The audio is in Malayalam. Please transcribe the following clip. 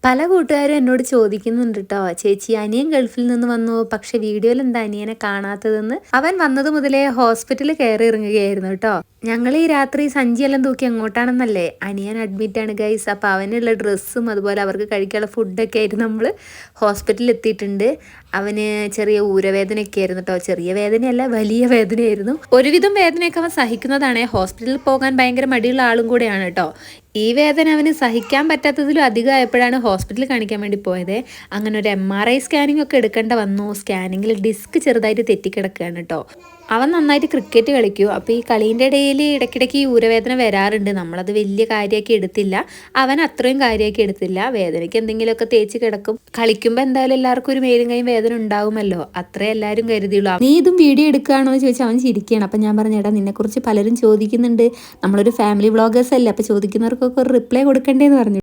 പല കൂട്ടുകാരും എന്നോട് ചോദിക്കുന്നുണ്ട് കേട്ടോ, ചേച്ചി അനിയൻ ഗൾഫിൽ നിന്ന് വന്നു, പക്ഷെ വീഡിയോയിൽ എന്താ അനിയനെ കാണാത്തതെന്ന്. അവൻ വന്നത് മുതലേ ഹോസ്പിറ്റലിൽ കയറി ഇറങ്ങുകയായിരുന്നു കേട്ടോ. ഞങ്ങൾ ഈ രാത്രി സഞ്ചിയെല്ലാം തൂക്കി എങ്ങോട്ടാണെന്നല്ലേ, അനിയൻ അഡ്മിറ്റ് ആണ് ഗൈസ്. അപ്പോൾ അവനുള്ള ഡ്രസ്സും അതുപോലെ അവർക്ക് കഴിക്കാനുള്ള ഫുഡൊക്കെ ആയിട്ട് നമ്മൾ ഹോസ്പിറ്റലിൽ എത്തിയിട്ടുണ്ട്. അവന് ചെറിയ ഊരവേദനയൊക്കെ ആയിരുന്നു കേട്ടോ. ചെറിയ വേദനയല്ല, വലിയ വേദനയായിരുന്നു. ഒരുവിധം വേദനയൊക്കെ അവൻ സഹിക്കുന്നതാണ്. ഹോസ്പിറ്റലിൽ പോകാൻ ഭയങ്കര മടിയുള്ള ആളും കൂടെയാണ് കേട്ടോ. ഈ വേദന അവന് സഹിക്കാൻ പറ്റാത്തതിലും അധികമായപ്പോഴാണ് ഹോസ്പിറ്റലിൽ കാണിക്കാൻ വേണ്ടി പോയത്. അങ്ങനെ ഒരു MRI സ്കാനിങ് ഒക്കെ എടുക്കേണ്ട വന്നു. സ്കാനിങ്ങിൽ ഡിസ്ക് ചെറുതായിട്ട് തെറ്റിക്കിടക്കുകയാണ് കേട്ടോ. അവൻ നന്നായിട്ട് ക്രിക്കറ്റ് കളിക്കും. അപ്പോൾ ഈ കളീൻ്റെ ഇടയിൽ ഇടയ്ക്കിടയ്ക്ക് ഈ ഊരവേദന വരാറുണ്ട്. നമ്മളത് വലിയ കാര്യമാക്കി എടുത്തില്ല. അവൻ അത്രയും കാര്യമാക്കി എടുത്തില്ല. വേദനയ്ക്ക് എന്തെങ്കിലുമൊക്കെ തേച്ച് കിടക്കും. കളിക്കുമ്പോൾ എന്തായാലും എല്ലാവർക്കും ഒരു മേലും കൈയും വേദന ഉണ്ടാവുമല്ലോ, അത്രേ എല്ലാവരും കരുതിയുള്ളൂ. നീ ഇതും വീഡിയോ എടുക്കുകയാണോ എന്ന് ചോദിച്ചാൽ അവൻ ചിരിക്കുകയാണ്. അപ്പം ഞാൻ പറഞ്ഞു, നിന്നെക്കുറിച്ച് പലരും ചോദിക്കുന്നുണ്ട്, നമ്മളൊരു ഫാമിലി വ്ളോഗേഴ്സ് അല്ലേ, അപ്പോൾ ചോദിക്കുന്നവർക്കൊക്കെ ഒരു റിപ്ലൈ കൊടുക്കണ്ടേന്ന് പറഞ്ഞു.